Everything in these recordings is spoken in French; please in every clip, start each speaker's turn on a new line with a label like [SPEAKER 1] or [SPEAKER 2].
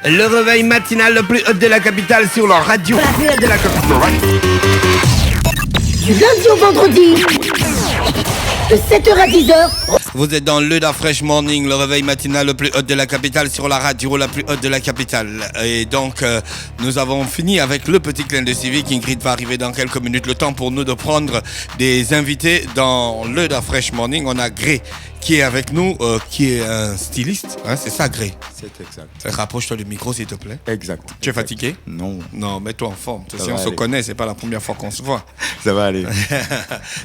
[SPEAKER 1] Le réveil matinal le plus haut de la capitale sur la radio. La plus haute de la capitale.
[SPEAKER 2] Du lundi au vendredi, de 7h à 10h.
[SPEAKER 1] Vous êtes dans le Da Fresh Morning, le réveil matinal le plus haut de la capitale sur la radio la plus haute de la capitale. Et donc, nous avons fini avec le petit clin de civique. Ingrid va arriver dans quelques minutes. Le temps pour nous de prendre des invités dans le Da Fresh Morning. On a Gré qui est avec nous, qui est un styliste. Hein, c'est ça, Gré?
[SPEAKER 3] C'est exact.
[SPEAKER 1] Rapproche-toi du micro, s'il te plaît.
[SPEAKER 3] Exact.
[SPEAKER 1] Tu es fatigué?
[SPEAKER 3] Non.
[SPEAKER 1] Non, mets-toi en forme.
[SPEAKER 3] Ça
[SPEAKER 1] Si
[SPEAKER 3] va
[SPEAKER 1] on se
[SPEAKER 3] aller.
[SPEAKER 1] connaît, c'est pas la première fois qu'on se voit.
[SPEAKER 3] Ça va aller.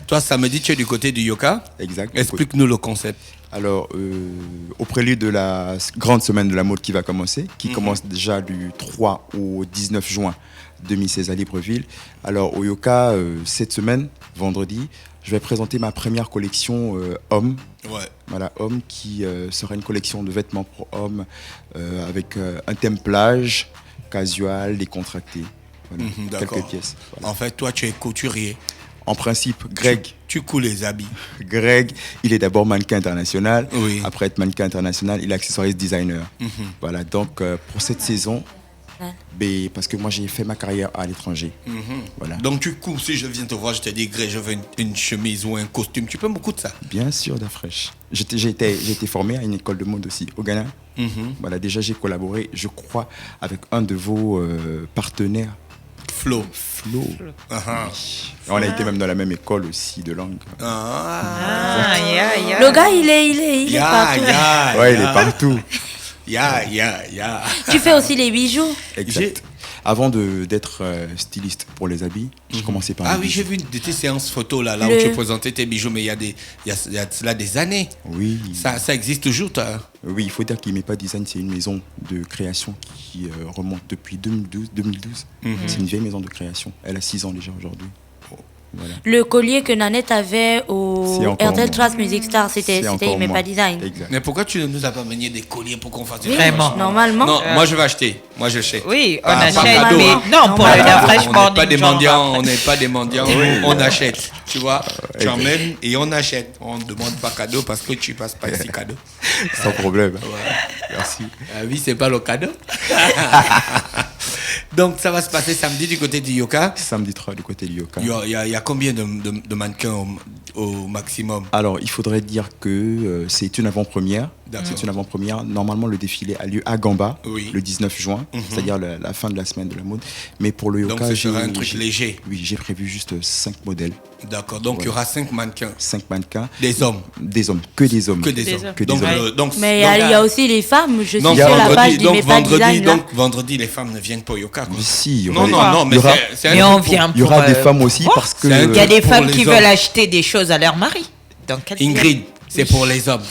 [SPEAKER 1] Toi, samedi, tu es du côté du yoga.
[SPEAKER 3] Exact.
[SPEAKER 1] Explique-nous le concept.
[SPEAKER 3] Alors, au prélude de la grande semaine de la mode qui va commencer, qui commence déjà du 3 au 19 juin 2016 à Libreville. Alors, au Yoka, cette semaine, vendredi, je vais présenter ma première collection hommes.
[SPEAKER 1] Ouais.
[SPEAKER 3] Voilà, hommes qui sera une collection de vêtements pour hommes avec un thème plage, casual, décontracté. Voilà,
[SPEAKER 1] D'accord.
[SPEAKER 3] quelques pièces. Voilà.
[SPEAKER 1] En fait, toi, tu es couturier.
[SPEAKER 3] En principe, Greg,
[SPEAKER 1] Tu couds les habits.
[SPEAKER 3] il est d'abord mannequin international.
[SPEAKER 1] Oui.
[SPEAKER 3] Après être mannequin international, il est accessoiriste designer. Voilà, donc pour cette saison, parce que moi j'ai fait ma carrière à l'étranger. Voilà.
[SPEAKER 1] Donc, tu couds. Si je viens te voir, je te dis, Gré, je veux une chemise ou un costume. Tu peux me coudre ça?
[SPEAKER 3] Bien sûr, d'Afresh. J'ai été formé à une école de mode aussi au Ghana. Voilà, déjà j'ai collaboré, je crois, avec un de vos partenaires,
[SPEAKER 1] Flo.
[SPEAKER 3] Flo.
[SPEAKER 1] Ah,
[SPEAKER 3] On a été même dans la même école aussi de langue.
[SPEAKER 2] Le gars, il est partout.
[SPEAKER 3] Ouais, il est partout.
[SPEAKER 1] Ya.
[SPEAKER 2] Tu fais aussi les bijoux.
[SPEAKER 3] Exact. Avant d'être styliste pour les habits, j'ai commencé par
[SPEAKER 1] Ah
[SPEAKER 3] les
[SPEAKER 1] oui,
[SPEAKER 3] bijoux.
[SPEAKER 1] j'ai vu une de tes séances photos là où
[SPEAKER 2] Le-
[SPEAKER 1] tu présentais tes bijoux, mais il y a cela des années.
[SPEAKER 3] Oui.
[SPEAKER 1] Ça existe toujours, toi?
[SPEAKER 3] Oui, il faut dire qu'Imepa Design, c'est une maison de création qui remonte depuis 2012. C'est une vieille maison de création. Elle a 6 ans déjà aujourd'hui. Voilà.
[SPEAKER 2] Le collier que Nanette avait au
[SPEAKER 3] C'est encore
[SPEAKER 2] RTL
[SPEAKER 3] moi.
[SPEAKER 2] Trust Music Star, c'était
[SPEAKER 3] C'est encore
[SPEAKER 2] Imepa
[SPEAKER 3] moi.
[SPEAKER 2] Design.
[SPEAKER 3] Exact.
[SPEAKER 1] Mais pourquoi tu ne nous as pas mené des colliers pour qu'on fasse du
[SPEAKER 4] Vraiment.
[SPEAKER 2] Normalement.
[SPEAKER 1] Non, moi je vais acheter. Moi j'achète.
[SPEAKER 4] Oui, on
[SPEAKER 1] Pas
[SPEAKER 4] achète.
[SPEAKER 1] cadeau,
[SPEAKER 4] Mais
[SPEAKER 1] hein.
[SPEAKER 4] non, pour le Da Fresh
[SPEAKER 1] On n'est
[SPEAKER 4] Morning.
[SPEAKER 1] pas des
[SPEAKER 4] genre,
[SPEAKER 1] mendiants, on n'est pas des mendiants, on achète, tu vois. Tu emmènes et on achète. On ne demande pas cadeau parce que tu passes pas ici cadeau.
[SPEAKER 3] Sans problème. Merci.
[SPEAKER 1] Ah oui, c'est pas le cadeau. Donc ça va se passer samedi du côté du Yoka.
[SPEAKER 3] Samedi 3 du côté du Yoka.
[SPEAKER 1] Il y a combien de mannequins au maximum?
[SPEAKER 3] Alors, il faudrait dire que c'est une avant-première.
[SPEAKER 1] D'accord.
[SPEAKER 3] C'est une avant-première. Normalement, le défilé a lieu à Gamba
[SPEAKER 1] Oui.
[SPEAKER 3] le 19 juin, c'est-à-dire la fin de la semaine de la mode. Mais pour le Yoka,
[SPEAKER 1] Donc ce sera un truc léger.
[SPEAKER 3] Oui, j'ai prévu juste 5 modèles,
[SPEAKER 1] D'accord, donc il y aura 5 mannequins.
[SPEAKER 3] 5 mannequins.
[SPEAKER 1] Des hommes.
[SPEAKER 3] Des hommes, que des hommes.
[SPEAKER 1] Que des hommes.
[SPEAKER 3] Que des
[SPEAKER 1] Donc,
[SPEAKER 3] hommes.
[SPEAKER 2] Mais il y a aussi les femmes. Je suis
[SPEAKER 1] Donc
[SPEAKER 2] sur la page
[SPEAKER 1] vendredi,
[SPEAKER 2] d'Imepa Design. là.
[SPEAKER 1] vendredi, les femmes ne viennent pas au Yoka. Quoi.
[SPEAKER 3] Mais si, il y aura
[SPEAKER 1] Non,
[SPEAKER 3] des-
[SPEAKER 1] non, non, mais
[SPEAKER 3] il y aura-
[SPEAKER 1] c'est
[SPEAKER 4] Mais
[SPEAKER 1] un
[SPEAKER 4] on
[SPEAKER 1] truc pour-
[SPEAKER 4] vient
[SPEAKER 3] il y aura
[SPEAKER 4] pour,
[SPEAKER 3] des femmes aussi parce que
[SPEAKER 1] c'est un-
[SPEAKER 4] Il y a des
[SPEAKER 1] pour
[SPEAKER 4] femmes
[SPEAKER 1] les
[SPEAKER 4] qui
[SPEAKER 1] hommes.
[SPEAKER 4] veulent acheter des choses à leur mari. Donc,
[SPEAKER 1] Ingrid, c'est pour les hommes.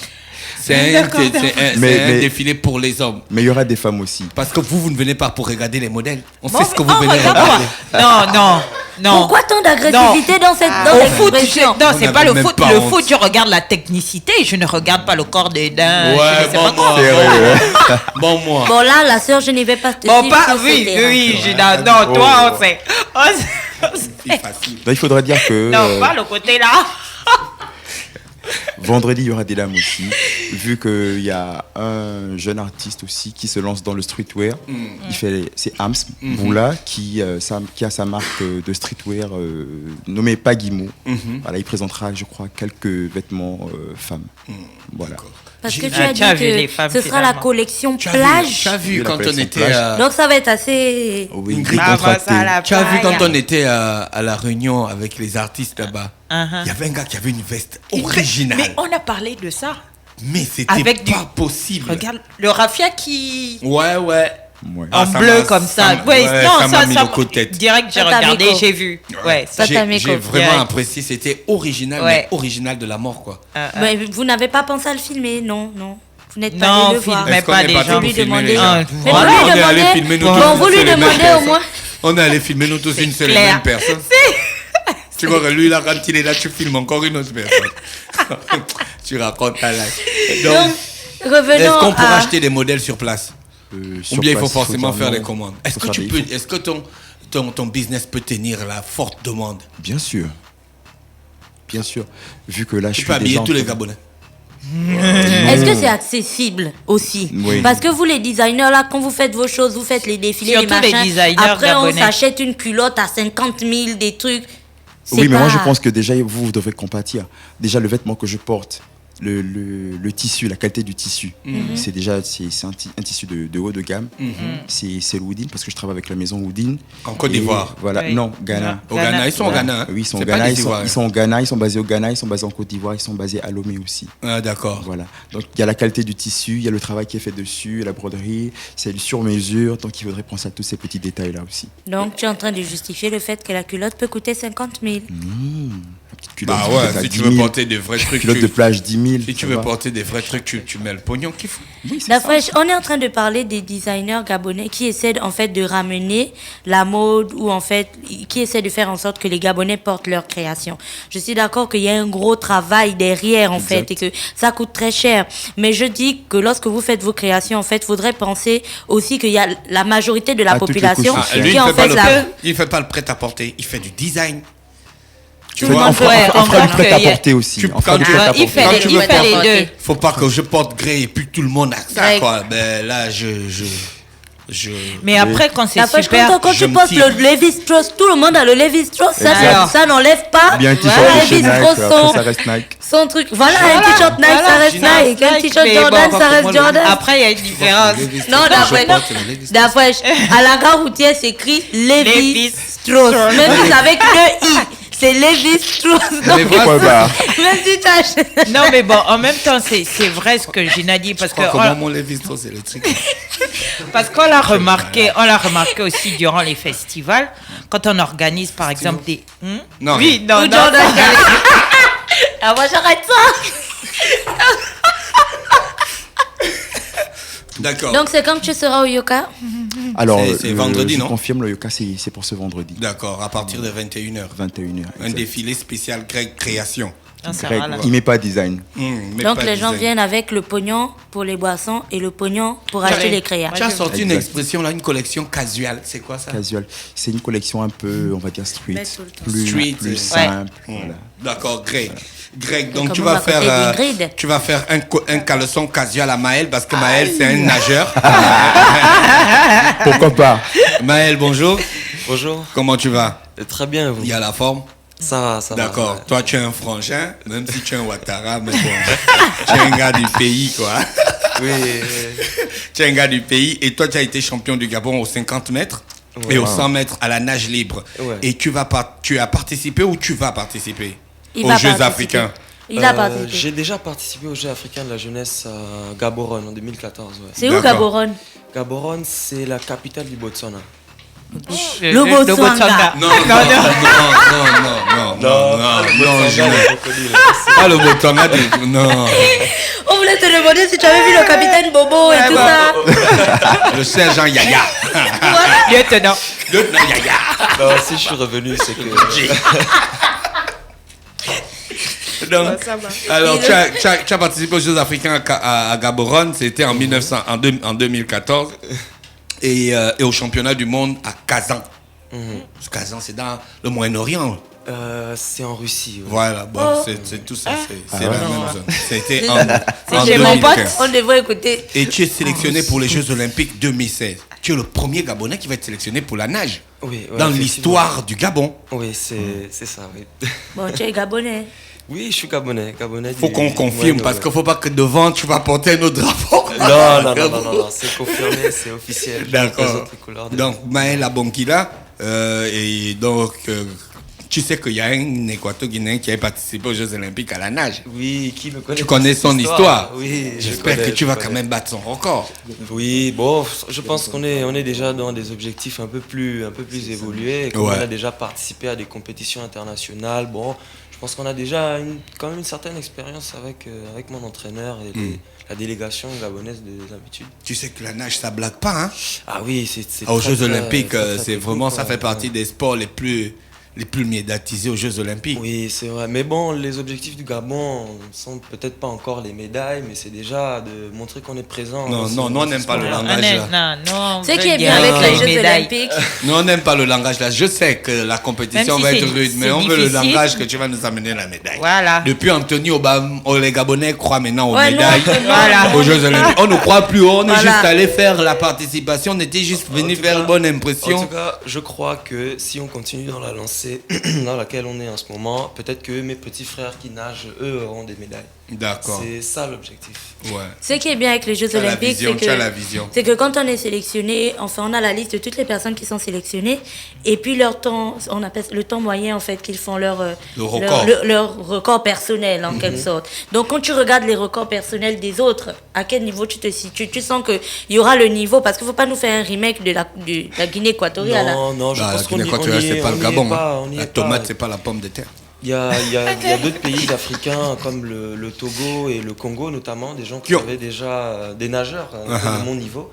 [SPEAKER 1] C'est
[SPEAKER 4] D'accord,
[SPEAKER 1] un
[SPEAKER 3] Mais-
[SPEAKER 1] défilé pour les hommes.
[SPEAKER 3] mais il y aura des femmes aussi.
[SPEAKER 1] Parce que vous ne venez pas pour regarder les modèles. On
[SPEAKER 4] Bon,
[SPEAKER 1] sait ce que vous
[SPEAKER 4] oh,
[SPEAKER 1] venez
[SPEAKER 4] regarde-moi.
[SPEAKER 1] regarder.
[SPEAKER 4] Non.
[SPEAKER 2] Pourquoi tant d'agressivité dans
[SPEAKER 4] Au foot,
[SPEAKER 2] l'expression
[SPEAKER 4] non,
[SPEAKER 1] On
[SPEAKER 4] c'est
[SPEAKER 1] avait
[SPEAKER 4] pas le
[SPEAKER 1] même
[SPEAKER 4] foot.
[SPEAKER 1] pas
[SPEAKER 4] Le
[SPEAKER 1] honte.
[SPEAKER 4] foot, je regarde la technicité. Je ne regarde pas le corps d'un.
[SPEAKER 1] Ouais,
[SPEAKER 4] je ne sais pas
[SPEAKER 1] bon,
[SPEAKER 4] quoi.
[SPEAKER 1] moi. Bon, moi.
[SPEAKER 2] Bon là, la sœur, je n'y vais pas te
[SPEAKER 4] Bon,
[SPEAKER 2] suivre
[SPEAKER 4] pas.
[SPEAKER 2] sur ce
[SPEAKER 4] Oui,
[SPEAKER 2] terrain.
[SPEAKER 4] oui. Non, toi, on sait.
[SPEAKER 1] C'est facile.
[SPEAKER 3] Donc, il faudra dire que
[SPEAKER 4] Non, pas le côté là.
[SPEAKER 3] vendredi, il y aura des dames aussi. Vu qu'il y a un jeune artiste aussi qui se lance dans le streetwear. C'est Ams Boula qui a sa marque de streetwear nommée Pagimo. Voilà, il présentera, je crois, quelques vêtements femmes. Voilà.
[SPEAKER 2] Parce que tu
[SPEAKER 4] Ah,
[SPEAKER 2] as
[SPEAKER 4] tu as
[SPEAKER 2] dit
[SPEAKER 4] vu les
[SPEAKER 2] que
[SPEAKER 4] femmes,
[SPEAKER 2] ce sera la
[SPEAKER 4] finalement.
[SPEAKER 2] collection
[SPEAKER 1] Tu
[SPEAKER 2] plage.
[SPEAKER 1] as vu
[SPEAKER 3] Oui, la
[SPEAKER 1] quand on
[SPEAKER 3] collection
[SPEAKER 1] était
[SPEAKER 3] plage.
[SPEAKER 2] Donc ça va être assez...
[SPEAKER 3] Oui,
[SPEAKER 1] Ingrid,
[SPEAKER 3] décontracté.
[SPEAKER 1] Tu as vu quand on était à la réunion avec les artistes là-bas.
[SPEAKER 4] Uh-huh.
[SPEAKER 1] Il y avait un gars qui avait une veste originale.
[SPEAKER 4] Mais on a parlé de ça.
[SPEAKER 1] Mais c'était
[SPEAKER 4] Avec
[SPEAKER 1] pas possible.
[SPEAKER 4] Regarde, le raffia qui.
[SPEAKER 1] Ouais.
[SPEAKER 3] Ouais.
[SPEAKER 4] En
[SPEAKER 1] ça
[SPEAKER 4] bleu
[SPEAKER 1] m'a-
[SPEAKER 4] comme ça.
[SPEAKER 1] ça
[SPEAKER 4] Ouais, non,
[SPEAKER 1] m'a
[SPEAKER 4] ça,
[SPEAKER 1] mis le coup de tête.
[SPEAKER 4] direct, j'ai
[SPEAKER 2] Ça t'a
[SPEAKER 4] regardé,
[SPEAKER 2] mis
[SPEAKER 4] j'ai vu. Ouais, ça.
[SPEAKER 2] Ça t'a mis
[SPEAKER 1] J'ai
[SPEAKER 2] quoi
[SPEAKER 1] vraiment
[SPEAKER 4] Direct.
[SPEAKER 1] apprécié. C'était original,
[SPEAKER 4] Ouais.
[SPEAKER 1] mais original de la mort, quoi.
[SPEAKER 2] Mais vous n'avez pas pensé à le filmer, non. Vous n'êtes pas
[SPEAKER 4] Non,
[SPEAKER 2] allé le voir.
[SPEAKER 4] filmez
[SPEAKER 1] Est-ce qu'on
[SPEAKER 4] pas
[SPEAKER 1] est
[SPEAKER 4] les
[SPEAKER 1] parti
[SPEAKER 4] gens.
[SPEAKER 1] pour
[SPEAKER 2] Lui
[SPEAKER 1] filmer
[SPEAKER 2] demander.
[SPEAKER 1] les gens?
[SPEAKER 4] Ah,
[SPEAKER 2] Mais
[SPEAKER 4] voilà.
[SPEAKER 2] lui
[SPEAKER 1] On est allé
[SPEAKER 2] demander-
[SPEAKER 1] filmer nous
[SPEAKER 2] Bon,
[SPEAKER 1] tous,
[SPEAKER 2] vous lui
[SPEAKER 1] c'est les mêmes
[SPEAKER 2] demandez au
[SPEAKER 1] personnes.
[SPEAKER 2] moins.
[SPEAKER 1] On est allé filmer nous tous une seule et
[SPEAKER 4] clair.
[SPEAKER 1] même personne. Tu vois que lui, là, quand il est là, tu filmes encore une autre personne. Tu racontes ta life. Donc,
[SPEAKER 2] Donc,
[SPEAKER 1] est-ce
[SPEAKER 2] revenons
[SPEAKER 1] qu'on pourra
[SPEAKER 2] à...
[SPEAKER 1] acheter des modèles sur place?
[SPEAKER 3] Sur
[SPEAKER 1] Ou bien il faut
[SPEAKER 3] place,
[SPEAKER 1] forcément
[SPEAKER 3] dire
[SPEAKER 1] faire
[SPEAKER 3] non.
[SPEAKER 1] des commandes.
[SPEAKER 3] Faut
[SPEAKER 1] Est-ce que
[SPEAKER 3] faire
[SPEAKER 1] est-ce que ton business peut tenir la forte demande?
[SPEAKER 3] Bien sûr. Bien sûr. Vu que là, je
[SPEAKER 1] Tu
[SPEAKER 3] suis
[SPEAKER 1] peux habiller
[SPEAKER 3] déjà en
[SPEAKER 1] tous les
[SPEAKER 3] train-
[SPEAKER 1] Gabonais.
[SPEAKER 2] Est-ce que c'est accessible aussi?
[SPEAKER 3] Oui.
[SPEAKER 2] Parce que vous, les designers, là, quand vous faites vos choses, vous faites les défilés,
[SPEAKER 4] Surtout
[SPEAKER 2] les machins.
[SPEAKER 4] les designers
[SPEAKER 2] Après, on
[SPEAKER 4] gabonais.
[SPEAKER 2] s'achète une culotte à 50 000, des trucs. C'est
[SPEAKER 3] Oui, mais moi
[SPEAKER 2] pas-
[SPEAKER 3] je pense que déjà vous devrez compatir. Déjà le vêtement que je porte, le tissu, la qualité du tissu, c'est déjà un tissu de haut de gamme. C'est le Woodin parce que je travaille avec la maison Woodin.
[SPEAKER 1] En Côte
[SPEAKER 3] Et
[SPEAKER 1] d'Ivoire.
[SPEAKER 3] Voilà,
[SPEAKER 4] Oui.
[SPEAKER 3] non, Ghana.
[SPEAKER 1] Au Ghana, ils sont au Ghana. Hein.
[SPEAKER 3] Oui, ils sont au
[SPEAKER 1] C'est pas
[SPEAKER 3] Ghana,
[SPEAKER 1] des
[SPEAKER 3] ils
[SPEAKER 1] Ivoiriens.
[SPEAKER 3] sont au Ghana, ils sont basés au Ghana, ils sont basés en Côte d'Ivoire, ils sont basés à Lomé aussi.
[SPEAKER 1] Ah, d'accord.
[SPEAKER 3] Voilà. Donc il y a la qualité du tissu, il y a le travail qui est fait dessus, la broderie, c'est du sur-mesure, donc il faudrait penser à tous ces petits détails là aussi.
[SPEAKER 2] Donc, tu es en train de justifier le fait que la culotte peut coûter 50 000.
[SPEAKER 3] La petite culotte,
[SPEAKER 1] Bah
[SPEAKER 3] peut-être à
[SPEAKER 1] ouais, si
[SPEAKER 3] 10
[SPEAKER 1] tu veux
[SPEAKER 3] 000,
[SPEAKER 1] porter des vrais trucs,
[SPEAKER 3] culotte de plage 10 000.
[SPEAKER 1] si tu
[SPEAKER 3] ça
[SPEAKER 1] veux
[SPEAKER 3] va.
[SPEAKER 1] porter des vrais trucs, tu mets le pognon qu'il faut.
[SPEAKER 3] Oui, c'est
[SPEAKER 2] La
[SPEAKER 3] ça.
[SPEAKER 2] fraîche, on est en train de parler des designers gabonais qui essaient en fait de ramener la mode ou en fait qui essaient de faire en sorte que les Gabonais portent leur création. Je suis d'accord qu'il y a un gros travail derrière en fait et que ça coûte très cher. Mais je dis que lorsque vous faites vos créations, en fait, faudrait penser aussi qu'il y a la majorité de la
[SPEAKER 3] À toutes les
[SPEAKER 2] population
[SPEAKER 3] couches
[SPEAKER 1] Ah, lui,
[SPEAKER 2] qui
[SPEAKER 1] il
[SPEAKER 2] en
[SPEAKER 1] fait pas
[SPEAKER 2] fait
[SPEAKER 1] le,
[SPEAKER 2] la...
[SPEAKER 1] il fait pas le prêt-à-porter, il fait du design. Tu
[SPEAKER 2] Tout le
[SPEAKER 1] vois,
[SPEAKER 2] monde peut
[SPEAKER 3] On fera du
[SPEAKER 4] que
[SPEAKER 3] prêt-à-porter aussi.
[SPEAKER 1] tu-
[SPEAKER 3] On fera
[SPEAKER 1] quand
[SPEAKER 3] du
[SPEAKER 1] tu-
[SPEAKER 3] prêt-à-porter.
[SPEAKER 4] il fait
[SPEAKER 1] Quand
[SPEAKER 4] les,
[SPEAKER 1] tu
[SPEAKER 4] il
[SPEAKER 1] veux
[SPEAKER 4] fait
[SPEAKER 1] pas
[SPEAKER 4] les
[SPEAKER 1] porter-
[SPEAKER 4] deux.
[SPEAKER 1] faut pas que je porte grey et puis tout le monde a ça,
[SPEAKER 2] Grey.
[SPEAKER 1] quoi. Ben là, je...
[SPEAKER 4] Mais après, quand c'est
[SPEAKER 2] La fraîche,
[SPEAKER 4] super...
[SPEAKER 2] quand
[SPEAKER 1] je
[SPEAKER 2] tu
[SPEAKER 1] me
[SPEAKER 2] portes
[SPEAKER 1] tire.
[SPEAKER 2] le Levi-Strauss, tout le monde a le Levi-Strauss,
[SPEAKER 4] Exact.
[SPEAKER 2] ça n'enlève pas
[SPEAKER 3] Bien un t-shirt
[SPEAKER 2] le
[SPEAKER 3] de chez Nike,
[SPEAKER 2] Levi-Strauss,
[SPEAKER 3] après ça reste Nike.
[SPEAKER 2] son truc. Voilà, un t-shirt Nike, ça reste Nike. Un t-shirt
[SPEAKER 4] mais
[SPEAKER 2] Jordan,
[SPEAKER 4] bon,
[SPEAKER 2] ça reste Jordan.
[SPEAKER 4] Après, il y a une différence.
[SPEAKER 2] Non, d'après, à la gare routière, c'est écrit Levi-Strauss. Même si c'est avec le I, c'est Levi-Strauss. Donc,
[SPEAKER 3] Pourquoi pas?
[SPEAKER 2] même si tu achètes.
[SPEAKER 4] Non, mais bon, en même temps, c'est vrai ce que Gina dit parce que
[SPEAKER 1] Comment mon Lévi-Strauss, c'est le truc.
[SPEAKER 4] parce qu'on l'a remarqué, aussi durant les festivals quand on organise par exemple des.
[SPEAKER 1] Non,
[SPEAKER 4] Oui,
[SPEAKER 1] mais-
[SPEAKER 4] non,
[SPEAKER 2] Ou
[SPEAKER 4] non.
[SPEAKER 2] Jordan. Ah, moi, j'arrête ça.
[SPEAKER 1] D'accord.
[SPEAKER 2] Donc, c'est quand tu seras au Yoka?
[SPEAKER 3] Alors,
[SPEAKER 1] C'est vendredi,
[SPEAKER 3] je
[SPEAKER 1] non?
[SPEAKER 3] confirme, le Yoka, c'est pour ce vendredi,
[SPEAKER 1] D'accord, à partir de 21h.
[SPEAKER 3] 21h.
[SPEAKER 1] Un défilé spécial Greg Création.
[SPEAKER 4] Ah, ça
[SPEAKER 3] Greg,
[SPEAKER 4] va, là.
[SPEAKER 3] il met pas design.
[SPEAKER 1] Mais
[SPEAKER 2] Donc,
[SPEAKER 1] pas
[SPEAKER 2] les gens
[SPEAKER 1] design.
[SPEAKER 2] viennent avec le pognon pour les boissons et le pognon pour acheter les crayons.
[SPEAKER 1] Tu as sorti une
[SPEAKER 3] Exact.
[SPEAKER 1] expression là, une collection casual. C'est quoi ça?
[SPEAKER 3] Casual. C'est une collection un peu, on va dire, street.
[SPEAKER 2] Mais tout le temps.
[SPEAKER 3] Plus,
[SPEAKER 1] Street,
[SPEAKER 3] plus
[SPEAKER 1] ouais.
[SPEAKER 3] simple. Voilà.
[SPEAKER 1] D'accord, Greg. Greg,
[SPEAKER 2] Et
[SPEAKER 1] donc tu
[SPEAKER 2] comment
[SPEAKER 1] vas
[SPEAKER 2] on va côté
[SPEAKER 1] faire,
[SPEAKER 2] d'Ingrid
[SPEAKER 1] tu vas faire un caleçon casual à Maël parce que Maël c'est un nageur.
[SPEAKER 3] Pourquoi pas?
[SPEAKER 1] Maël, bonjour.
[SPEAKER 5] Bonjour.
[SPEAKER 1] Comment tu vas?
[SPEAKER 5] Très bien, vous.
[SPEAKER 1] Il y a la forme?
[SPEAKER 5] Ça va, ça va.
[SPEAKER 1] D'accord. Toi, tu es un frangin, même si tu es un Ouattara, mais bon, tu es un gars du pays, quoi.
[SPEAKER 5] Oui.
[SPEAKER 1] Tu es un gars du pays et toi, tu as été champion du Gabon aux 50 mètres et aux 100 mètres à la nage libre.
[SPEAKER 5] Ouais.
[SPEAKER 1] Et tu as participé ou tu vas participer
[SPEAKER 2] Il
[SPEAKER 1] aux
[SPEAKER 2] va
[SPEAKER 1] Jeux
[SPEAKER 2] participer.
[SPEAKER 1] africains?
[SPEAKER 2] Il a participé.
[SPEAKER 5] J'ai déjà participé aux Jeux africains de la jeunesse à Gaborone en 2014. Ouais.
[SPEAKER 2] C'est où
[SPEAKER 1] D'accord.
[SPEAKER 2] Gaborone?
[SPEAKER 5] Gaborone, c'est la capitale du Botswana.
[SPEAKER 2] Le Botswana.
[SPEAKER 1] Non, non, non, non, Ah, le Botswana, non.
[SPEAKER 2] On voulait te demander si tu avais vu le capitaine Bobo et tout ça.
[SPEAKER 1] Le sergent Yaya.
[SPEAKER 4] Lieutenant.
[SPEAKER 1] Lieutenant Yaya.
[SPEAKER 5] Non, si je suis revenu, c'est que.
[SPEAKER 1] Donc, alors, tu as participé aux Jeux africains à Gaborone, c'était en 2014, et au championnat du monde à Kazan. Kazan, c'est dans le Moyen-Orient.
[SPEAKER 5] C'est en Russie. Ouais.
[SPEAKER 1] Voilà, bon, c'est tout ça, c'est la même zone. C'était
[SPEAKER 2] C'est
[SPEAKER 1] en
[SPEAKER 2] chez mon pote,
[SPEAKER 1] 2015.
[SPEAKER 2] on devrait écouter.
[SPEAKER 1] Et tu es sélectionné pour les Jeux Olympiques 2016. Tu es le premier Gabonais qui va être sélectionné pour la nage.
[SPEAKER 5] Oui, ouais,
[SPEAKER 1] Dans
[SPEAKER 5] effectivement.
[SPEAKER 1] l'histoire du Gabon.
[SPEAKER 5] Oui, c'est ça, oui.
[SPEAKER 2] Bon, tu es Gabonais.
[SPEAKER 5] Oui, je suis Gabonais.
[SPEAKER 1] Faut qu'on confirme parce qu'il faut pas que devant tu vas porter un autre drapeau.
[SPEAKER 5] Non, c'est confirmé, c'est officiel. Je
[SPEAKER 1] D'accord.
[SPEAKER 5] représente les couleurs de-
[SPEAKER 1] Donc, Maël Abonkila, et donc, tu sais qu'il y a un Équato-Guinéen qui a participé aux Jeux Olympiques à la nage.
[SPEAKER 5] Oui, qui me connaît.
[SPEAKER 1] Tu connais
[SPEAKER 5] cette
[SPEAKER 1] son histoire.
[SPEAKER 5] Oui, je
[SPEAKER 1] J'espère
[SPEAKER 5] connais,
[SPEAKER 1] que tu
[SPEAKER 5] je
[SPEAKER 1] vas
[SPEAKER 5] connais.
[SPEAKER 1] quand même battre son record.
[SPEAKER 5] Oui, bon, je pense qu'on est déjà dans des objectifs un peu plus évolués. Et comme
[SPEAKER 1] Ouais.
[SPEAKER 5] on a déjà participé à des compétitions internationales, bon, je pense qu'on a déjà quand même une certaine expérience avec mon entraîneur et la délégation gabonaise des habitudes.
[SPEAKER 1] Tu sais que la nage, ça blague pas, hein?
[SPEAKER 5] Ah oui, c'est
[SPEAKER 1] Aux
[SPEAKER 5] très,
[SPEAKER 1] Jeux
[SPEAKER 5] très-
[SPEAKER 1] Olympiques,
[SPEAKER 5] très, très
[SPEAKER 1] c'est
[SPEAKER 5] technique,
[SPEAKER 1] vraiment, ça
[SPEAKER 5] quoi.
[SPEAKER 1] fait partie des sports les plus les plus médiatisés aux Jeux Olympiques.
[SPEAKER 5] Oui, c'est vrai. Mais bon, les objectifs du Gabon sont peut-être pas encore les médailles, mais c'est déjà de montrer qu'on est présent.
[SPEAKER 1] Non,
[SPEAKER 5] dans
[SPEAKER 1] on n'aime pas le langage.
[SPEAKER 4] Non,
[SPEAKER 2] Ce qui est bien avec les Jeux Olympiques,
[SPEAKER 1] Non, on n'aime pas le langage là. Je sais que la compétition
[SPEAKER 4] Même si
[SPEAKER 1] va être
[SPEAKER 4] c'est-
[SPEAKER 1] rude, mais
[SPEAKER 4] c'est
[SPEAKER 1] on veut le
[SPEAKER 4] difficile.
[SPEAKER 1] langage que tu vas nous amener la médaille.
[SPEAKER 4] Voilà.
[SPEAKER 1] Depuis Anthony Obama, les Gabonais croient maintenant aux
[SPEAKER 2] Ouais, non,
[SPEAKER 1] médailles,
[SPEAKER 4] Voilà.
[SPEAKER 1] aux Jeux Olympiques. On ne croit plus, on est
[SPEAKER 2] Voilà.
[SPEAKER 1] juste allé faire la participation, on était juste venu faire une bonne
[SPEAKER 5] En
[SPEAKER 1] impression.
[SPEAKER 5] tout cas, je crois que si on continue dans la lancée dans laquelle on est en ce moment, peut-être que mes petits frères qui nagent, eux, auront des médailles.
[SPEAKER 1] D'accord.
[SPEAKER 5] C'est ça l'objectif.
[SPEAKER 1] Ouais.
[SPEAKER 2] ce qui est bien avec les Jeux
[SPEAKER 1] Tu as la
[SPEAKER 2] Olympiques,
[SPEAKER 1] vision, tu as la vision.
[SPEAKER 2] c'est que quand on est sélectionné, enfin, on a la liste de toutes les personnes qui sont sélectionnées, et puis leur temps, on appelle le temps moyen en fait qu'ils font leur
[SPEAKER 1] record.
[SPEAKER 2] leur record personnel en quelque sorte. Donc quand tu regardes les records personnels des autres, à quel niveau tu te situes? Tu sens que il y aura le niveau, parce qu'il faut pas nous faire un remake de la Guinée équatoriale.
[SPEAKER 5] Non, je
[SPEAKER 1] Bah, la
[SPEAKER 5] pense qu'on
[SPEAKER 1] Guinée
[SPEAKER 5] y on
[SPEAKER 1] équatoriale,
[SPEAKER 5] y
[SPEAKER 1] c'est
[SPEAKER 5] est-
[SPEAKER 1] pas le
[SPEAKER 5] on y est
[SPEAKER 1] Gabon.
[SPEAKER 5] pas,
[SPEAKER 1] Hein.
[SPEAKER 5] on y
[SPEAKER 1] La
[SPEAKER 5] est
[SPEAKER 1] tomate,
[SPEAKER 5] pas.
[SPEAKER 1] c'est pas la pomme de terre.
[SPEAKER 5] Il y a d'autres pays africains comme le Togo et le Congo notamment, des gens qui
[SPEAKER 1] Qui ont-
[SPEAKER 5] avaient déjà des nageurs un peu de mon niveau.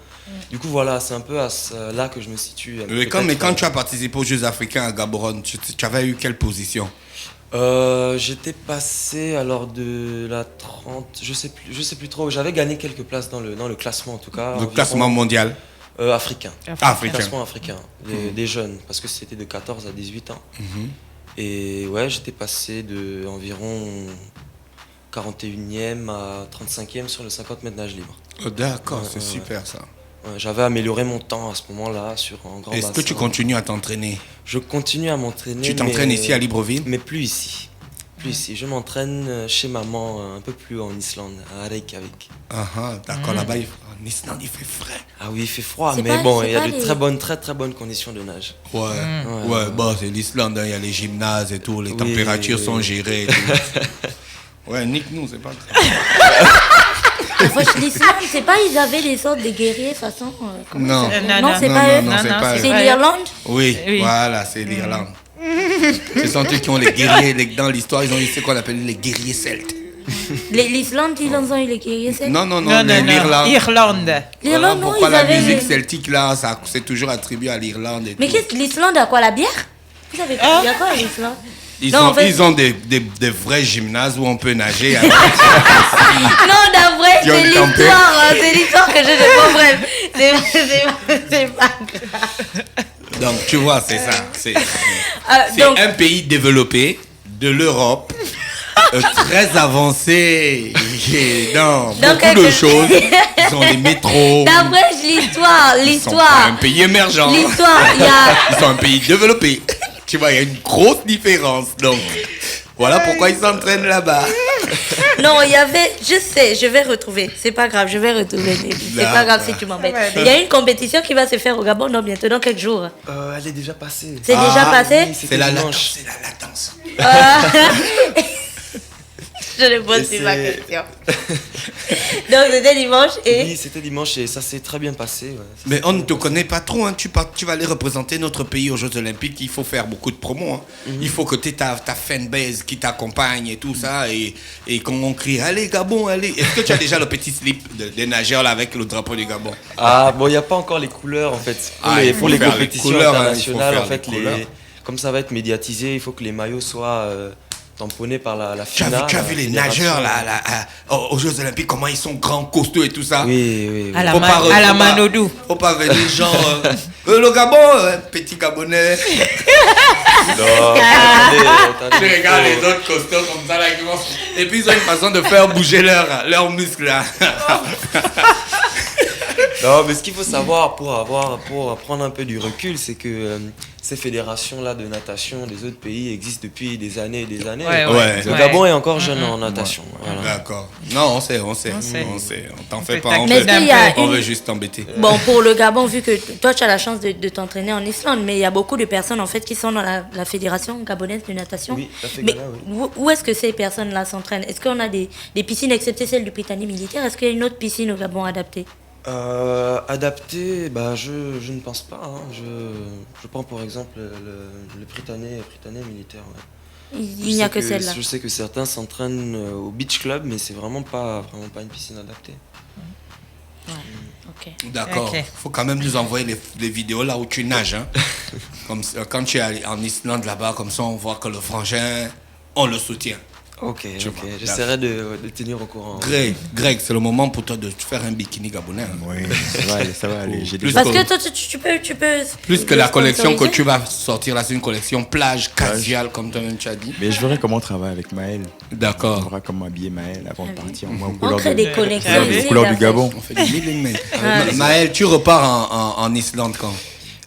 [SPEAKER 5] Du coup voilà, c'est un peu là que je me situe.
[SPEAKER 1] Mais quand tu as participé aux Jeux africains à Gaborone, tu avais eu quelle position?
[SPEAKER 5] J'étais passé alors de la 30, je sais plus trop. J'avais gagné quelques places dans le classement en tout cas.
[SPEAKER 1] Le
[SPEAKER 5] environ,
[SPEAKER 1] classement mondial
[SPEAKER 5] africain.
[SPEAKER 1] africain.
[SPEAKER 5] Classement africain, des jeunes, parce que c'était de 14 à 18 ans. Et ouais, j'étais passé de environ 41e à 35e sur le 50 mètres nage libre.
[SPEAKER 1] Oh, d'accord, c'est
[SPEAKER 5] Ouais.
[SPEAKER 1] super ça.
[SPEAKER 5] Ouais, j'avais amélioré mon temps à ce moment-là sur un grand
[SPEAKER 1] Est-ce
[SPEAKER 5] bassin.
[SPEAKER 1] que tu continues à t'entraîner?
[SPEAKER 5] Je continue à m'entraîner.
[SPEAKER 1] Tu t'entraînes
[SPEAKER 5] mais-
[SPEAKER 1] ici à Libreville?
[SPEAKER 5] Mais plus ici. Plus ici. Je m'entraîne chez maman un peu plus en Islande, à Reykjavik.
[SPEAKER 1] D'accord, là-bas, en Islande, il fait frais.
[SPEAKER 5] Ah oui, il fait froid,
[SPEAKER 2] C'est
[SPEAKER 5] mais
[SPEAKER 2] pas-
[SPEAKER 5] bon,
[SPEAKER 2] c'est
[SPEAKER 5] il y a
[SPEAKER 2] pas
[SPEAKER 5] de
[SPEAKER 2] les-
[SPEAKER 5] très bonnes conditions de nage.
[SPEAKER 1] Ouais, bon, c'est l'Islande, hein, il y a les gymnases et tout, les
[SPEAKER 5] Oui,
[SPEAKER 1] températures
[SPEAKER 5] oui,
[SPEAKER 1] sont
[SPEAKER 5] oui.
[SPEAKER 1] gérées et tout. Ouais, nique-nous, c'est pas grave.
[SPEAKER 2] L'Islande, c'est pas ils avaient des sortes de guerriers façon. Comment
[SPEAKER 1] Non.
[SPEAKER 2] ça s'appelle?
[SPEAKER 4] Non,
[SPEAKER 2] Non, c'est
[SPEAKER 1] non,
[SPEAKER 2] pas
[SPEAKER 1] non,
[SPEAKER 2] eux.
[SPEAKER 1] non, c'est pas
[SPEAKER 2] C'est
[SPEAKER 1] eux.
[SPEAKER 2] l'Irlande.
[SPEAKER 1] Oui,
[SPEAKER 4] Oui.
[SPEAKER 1] voilà, c'est l'Irlande. Ce sont eux qui ont les guerriers, dans l'histoire, ils ont eu ce qu'on appelle les guerriers celtes.
[SPEAKER 2] L'Islande, ils ont eu les guerriers celtes.
[SPEAKER 1] Non,
[SPEAKER 4] Non,
[SPEAKER 1] l'Irlande.
[SPEAKER 4] Irlande.
[SPEAKER 1] Voilà
[SPEAKER 2] L'Irlande, non,
[SPEAKER 1] pourquoi
[SPEAKER 2] ils
[SPEAKER 1] la
[SPEAKER 2] avaient.
[SPEAKER 1] musique celtique, là, c'est toujours attribué à l'Irlande et
[SPEAKER 2] Mais
[SPEAKER 1] tout.
[SPEAKER 2] qu'est-ce que l'Islande a quoi, la bière? Vous savez quoi? Il y a quoi à l'Islande?
[SPEAKER 1] Ils,
[SPEAKER 2] Non,
[SPEAKER 1] ont,
[SPEAKER 2] en fait-
[SPEAKER 1] ils ont des vrais gymnases où on peut nager.
[SPEAKER 2] Non, d'après,
[SPEAKER 1] Qui ont
[SPEAKER 2] c'est
[SPEAKER 1] des tempêtes.
[SPEAKER 2] l'histoire. C'est l'histoire que je sais pas. Bref, c'est pas grave.
[SPEAKER 1] Donc, tu vois, c'est ça. C'est
[SPEAKER 2] Donc,
[SPEAKER 1] un pays développé de l'Europe, très avancé dans beaucoup de
[SPEAKER 2] quelque-
[SPEAKER 1] choses. Ils ont les métros.
[SPEAKER 2] d'après l'histoire,
[SPEAKER 1] Ils sont pas un pays émergent.
[SPEAKER 2] l'histoire, il y a.
[SPEAKER 1] Ils sont un pays développé. Tu vois, il y a une grosse différence. Donc, voilà pourquoi ils s'entraînent là-bas.
[SPEAKER 2] Non, il y avait, je sais, je vais retrouver. C'est pas grave, je vais retrouver. C'est pas grave si tu m'embêtes. Il y a une compétition qui va se faire au Gabon, non, bientôt, dans quelques jours.
[SPEAKER 5] Elle est déjà passée.
[SPEAKER 2] C'est déjà passé?
[SPEAKER 5] oui,
[SPEAKER 1] C'est la
[SPEAKER 5] dimanche.
[SPEAKER 1] latence.
[SPEAKER 2] Je ne pose
[SPEAKER 5] Et
[SPEAKER 2] plus ma
[SPEAKER 5] c'est-
[SPEAKER 2] question. Donc, c'était dimanche et.
[SPEAKER 5] Oui, c'était dimanche et ça s'est très bien passé. Ouais. Ça
[SPEAKER 1] Mais
[SPEAKER 5] s'est
[SPEAKER 1] on ne
[SPEAKER 5] bien
[SPEAKER 1] te
[SPEAKER 5] passé.
[SPEAKER 1] connaît pas trop, hein. Tu vas aller représenter notre pays aux Jeux Olympiques, il faut faire beaucoup de promos. Hein. Il faut que tu aies ta fanbase qui t'accompagne et tout ça, et qu'on crie « Allez Gabon, allez !» Est-ce que tu as déjà le petit slip des nageurs là, avec le drapeau du Gabon?
[SPEAKER 5] Ah bon, il n'y a pas encore les couleurs en fait.
[SPEAKER 1] Il faut
[SPEAKER 5] Pour les
[SPEAKER 1] faire les
[SPEAKER 5] compétitions
[SPEAKER 1] couleurs, hein, il faut
[SPEAKER 5] internationales,
[SPEAKER 1] faire
[SPEAKER 5] en fait,
[SPEAKER 1] les couleurs.
[SPEAKER 5] comme ça va être médiatisé, il faut que les maillots soient tamponnés par la
[SPEAKER 1] Tu as
[SPEAKER 5] FINA.
[SPEAKER 1] vu
[SPEAKER 5] la
[SPEAKER 1] les
[SPEAKER 5] fédération.
[SPEAKER 1] nageurs là, aux Jeux Olympiques, comment ils sont grands, costauds et tout ça?
[SPEAKER 5] Oui.
[SPEAKER 4] À la,
[SPEAKER 1] Faut pas
[SPEAKER 4] à la
[SPEAKER 1] faut pas-
[SPEAKER 4] Manodou.
[SPEAKER 1] Faut pas venir genre le Gabon, petit Gabonais.
[SPEAKER 5] Non,
[SPEAKER 1] Tu regardes les autres costauds comme ça là qui vont. Et puis ils ont une façon de faire bouger leurs muscles là.
[SPEAKER 5] Non, mais ce qu'il faut savoir pour prendre un peu du recul, c'est que ces fédérations-là de natation des autres pays existent depuis des années et des années.
[SPEAKER 1] Ouais.
[SPEAKER 5] Le Gabon est encore jeune en natation. Voilà.
[SPEAKER 1] D'accord. Non, on sait. On t'en fait pas.
[SPEAKER 4] peut-être
[SPEAKER 1] On
[SPEAKER 2] Mais
[SPEAKER 1] veut,
[SPEAKER 2] est-ce qu'il y a
[SPEAKER 1] on
[SPEAKER 2] une-
[SPEAKER 1] veut juste t'embêter.
[SPEAKER 2] Bon, pour le Gabon, vu que toi, tu as la chance de t'entraîner en Islande, mais il y a beaucoup de personnes, en fait, qui sont dans la fédération gabonaise de natation.
[SPEAKER 5] Oui, la
[SPEAKER 2] Mais
[SPEAKER 5] FEGANA, oui.
[SPEAKER 2] où est-ce que ces personnes-là s'entraînent? Est-ce qu'on a des piscines, excepté celle du Britannique militaire? Est-ce qu'il y a une autre piscine au Gabon adaptée?
[SPEAKER 5] Adapté, je ne pense pas. Hein. Je prends pour exemple le Britannique militaire. Ouais.
[SPEAKER 2] Il n'y a que celle-là.
[SPEAKER 5] Je sais que certains s'entraînent au beach club, mais c'est vraiment pas une piscine adaptée.
[SPEAKER 2] Ok.
[SPEAKER 1] D'accord.
[SPEAKER 4] Ok.
[SPEAKER 1] Faut quand même nous envoyer les vidéos là où tu nages. Hein. Quand tu es en Islande là-bas, comme ça, on voit que le frangin, on le soutient.
[SPEAKER 5] Ok, j'essaierai de tenir au courant.
[SPEAKER 1] Greg, c'est le moment pour toi de faire un bikini gabonais.
[SPEAKER 3] Oui, ça va aller.
[SPEAKER 2] Parce que toi, tu peux.
[SPEAKER 1] Plus que la collection que tu vas sortir là, c'est une collection plage casual, comme toi-même tu as dit.
[SPEAKER 3] Mais je verrai comment on travaille avec Maël.
[SPEAKER 1] D'accord.
[SPEAKER 3] On verra comment habiller Maël avant de partir.
[SPEAKER 2] On crée des connexions.
[SPEAKER 3] Aux couleurs du Gabon.
[SPEAKER 1] On fait du milling, mec. Maël, tu repars en Islande quand?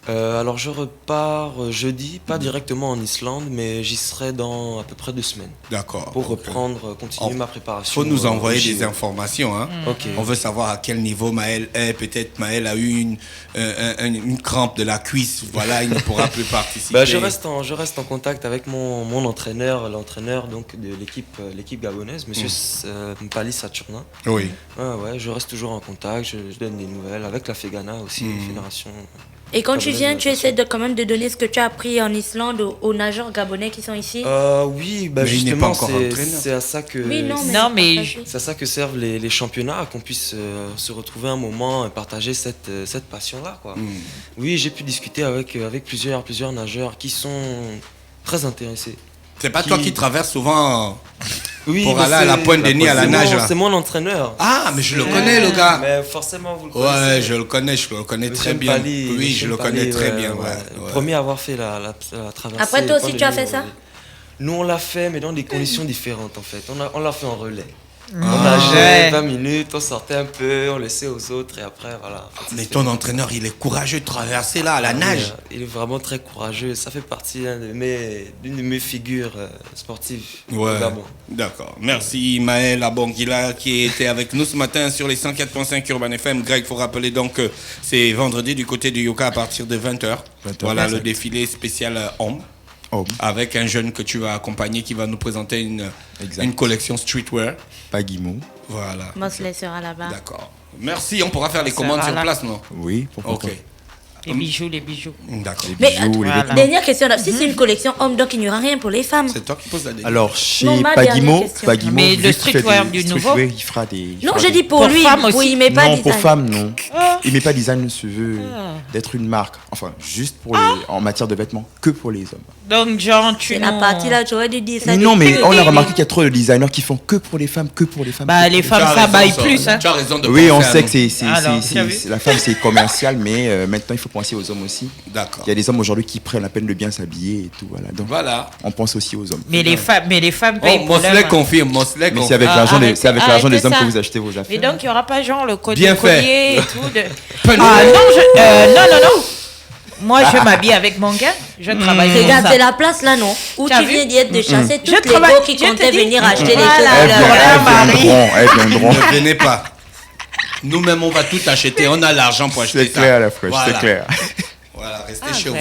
[SPEAKER 5] Alors je repars jeudi, pas directement en Islande, mais j'y serai dans à peu près 2 semaines.
[SPEAKER 1] D'accord.
[SPEAKER 5] Pour reprendre, continuer ma préparation.
[SPEAKER 1] Il faut nous envoyer des informations. Hein.
[SPEAKER 5] Ok.
[SPEAKER 1] On veut savoir à quel niveau Maël est. Peut-être Maël a eu une crampe de la cuisse. Voilà, il ne pourra plus participer.
[SPEAKER 5] Je reste en contact avec mon entraîneur, l'entraîneur donc de l'équipe gabonaise, Monsieur Mpali Saturnin.
[SPEAKER 1] Oui.
[SPEAKER 5] Ouais, je reste toujours en contact. Je donne des nouvelles avec la Fegana aussi, fédération.
[SPEAKER 2] Et quand tu viens, tu essaies quand même de donner ce que tu as appris en Islande aux nageurs gabonais qui sont ici?
[SPEAKER 5] Oui,
[SPEAKER 1] mais
[SPEAKER 5] justement,
[SPEAKER 1] il n'est pas encore entraîneur.
[SPEAKER 5] c'est à ça que...
[SPEAKER 4] mais
[SPEAKER 5] c'est à ça que servent les championnats, qu'on puisse se retrouver un moment et partager cette passion-là, quoi. Oui, j'ai pu discuter avec plusieurs nageurs qui sont très intéressés.
[SPEAKER 1] C'est pas toi qui traverses souvent
[SPEAKER 5] Oui,
[SPEAKER 1] pour aller à la pointe des nids à la nage.
[SPEAKER 5] C'est mon entraîneur.
[SPEAKER 1] Ah, mais je le connais, le gars.
[SPEAKER 5] Mais forcément, vous le connaissez.
[SPEAKER 1] Ouais, je le connais très bien. Oui, je le connais très bien.
[SPEAKER 5] Le premier à avoir fait la traversée.
[SPEAKER 2] Après, toi aussi, tu as fait ça?
[SPEAKER 5] Nous, on l'a fait, mais dans des conditions différentes, en fait. On l'a fait en relais. On nageait 20 minutes, on sortait un peu, on laissait aux autres et après, voilà.
[SPEAKER 1] Mais ton entraîneur, il est courageux de traverser là, à la nage.
[SPEAKER 5] Il est vraiment très courageux. Ça fait partie d'une de mes figures sportives au Gabon.
[SPEAKER 1] D'accord. Merci Maël Abongila qui était avec nous ce matin sur les 104.5 Urban FM. Greg, il faut rappeler donc que c'est vendredi du côté du Yoka à partir de 20h. Voilà le défilé spécial homme. Avec un jeune que tu vas accompagner qui va nous présenter une collection streetwear.
[SPEAKER 3] Paguimo.
[SPEAKER 1] Voilà.
[SPEAKER 2] Mosley sera là-bas.
[SPEAKER 1] D'accord. Merci, on pourra faire les commandes sur place, non?
[SPEAKER 3] Oui, pourquoi pas.
[SPEAKER 4] Les bijoux.
[SPEAKER 1] D'accord.
[SPEAKER 2] Mais dernière question, si c'est une collection homme, donc il n'y aura rien pour les femmes.
[SPEAKER 1] C'est toi qui poses la dernière.
[SPEAKER 3] Alors, chez Paguimo,
[SPEAKER 4] mais le streetwear du nouveau,
[SPEAKER 3] il fera des...
[SPEAKER 2] Non, je dis pour lui, il met pas design.
[SPEAKER 3] Non, pour femmes, non. Il met pas design, se veut d'être une marque. Enfin, juste pour en matière de vêtements, que pour les hommes.
[SPEAKER 4] Donc, genre,
[SPEAKER 2] c'est la partie là, tu aurais dû dire ça.
[SPEAKER 3] Non, mais on a remarqué qu'il y a trop de designers qui font que pour les femmes,
[SPEAKER 4] Bah, les femmes, ça baille plus.
[SPEAKER 1] Tu as raison de
[SPEAKER 3] oui, on sait que la femme, c'est commercial, mais maintenant, il faut penser aux hommes aussi.
[SPEAKER 1] D'accord.
[SPEAKER 3] Il y a des hommes aujourd'hui qui prennent la peine de bien s'habiller et tout. Voilà. Donc, on pense aussi aux hommes.
[SPEAKER 4] Mais les femmes payent pour
[SPEAKER 1] Mosley confirme.
[SPEAKER 3] Mais c'est avec l'argent des hommes que vous achetez vos affaires.
[SPEAKER 4] Mais donc, il n'y aura pas genre le collier et tout.
[SPEAKER 1] Non.
[SPEAKER 4] Moi, je m'habille avec mon gars. Je travaille pour ça.
[SPEAKER 2] C'est la place là, non? Où tu viens d'y être de chasser toutes les go qui comptaient venir acheter les
[SPEAKER 3] choses. Elles viendront.
[SPEAKER 1] Ne venez pas. Nous-mêmes, on va tout acheter. On a l'argent pour acheter ça.
[SPEAKER 3] C'est clair, la fraîche, c'est clair.
[SPEAKER 1] Voilà, restez chez vous.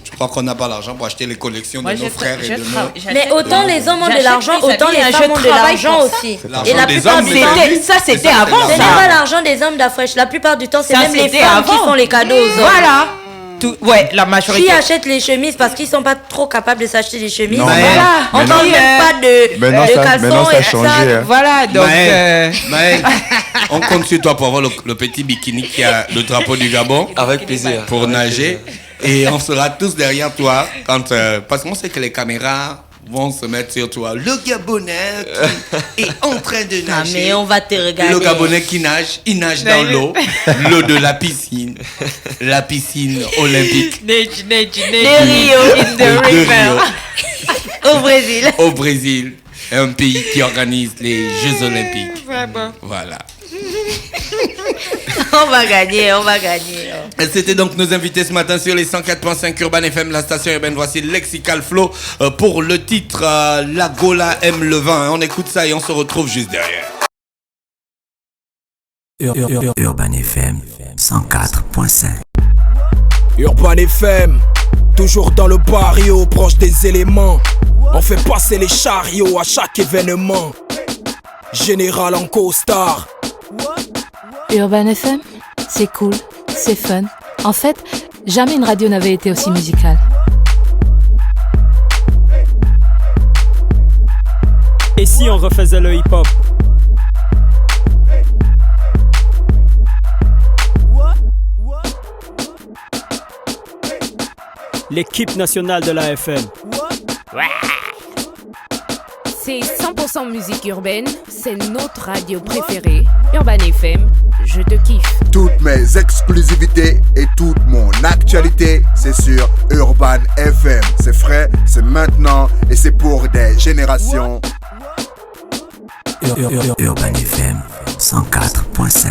[SPEAKER 1] Je crois qu'on n'a pas l'argent pour acheter les collections de nos frères et de nos...
[SPEAKER 2] Mais autant les hommes ont de l'argent, autant les femmes ont de l'argent aussi.
[SPEAKER 1] Et la plupart du temps,
[SPEAKER 4] ça c'était avant.
[SPEAKER 2] Ce n'est pas l'argent des hommes d'Afresh. La plupart du temps, c'est même les femmes qui font les cadeaux aux hommes.
[SPEAKER 4] Voilà. Ouais, la majorité.
[SPEAKER 2] Qui achètent les chemises parce qu'ils sont pas trop capables de s'acheter des chemises.
[SPEAKER 3] Non,
[SPEAKER 2] voilà. On parle même pas de caleçons et
[SPEAKER 3] changé,
[SPEAKER 2] ça.
[SPEAKER 4] Voilà, donc.
[SPEAKER 1] Maël, on compte sur toi pour avoir le petit bikini qui a le drapeau du Gabon.
[SPEAKER 5] Avec plaisir.
[SPEAKER 1] Pour nager. Et on sera tous derrière toi quand parce qu'on sait que les caméras vont se mettre sur toi. Le Gabonais qui est en train de nager.
[SPEAKER 2] Ah, mais on va te regarder.
[SPEAKER 1] Le Gabonais qui nage, il nage dans l'eau de la piscine olympique.
[SPEAKER 4] De Rio.
[SPEAKER 2] Au Brésil.
[SPEAKER 1] Au Brésil, un pays qui organise les Jeux olympiques. Voilà.
[SPEAKER 2] On va gagner.
[SPEAKER 1] Et c'était donc nos invités ce matin sur les 104.5 Urban FM, la station urbaine. Voici Lexical Flow pour le titre La Gola aime le vin. On écoute ça et on se retrouve juste derrière.
[SPEAKER 6] Urban FM 104.5.
[SPEAKER 7] Urban FM, toujours dans le barrio, proche des éléments. On fait passer les chariots à chaque événement. Général en costard.
[SPEAKER 8] Urban FM, c'est cool, c'est fun. En fait, jamais une radio n'avait été aussi musicale.
[SPEAKER 9] Et si on refaisait le hip-hop? l'équipe nationale de la FM.
[SPEAKER 8] C'est 100% musique urbaine, c'est notre radio préférée. Urban FM, je te kiffe.
[SPEAKER 10] Toutes mes exclusivités et toute mon actualité, c'est sur Urban FM. C'est frais, c'est maintenant et c'est pour des générations.
[SPEAKER 6] Urban FM 104.5.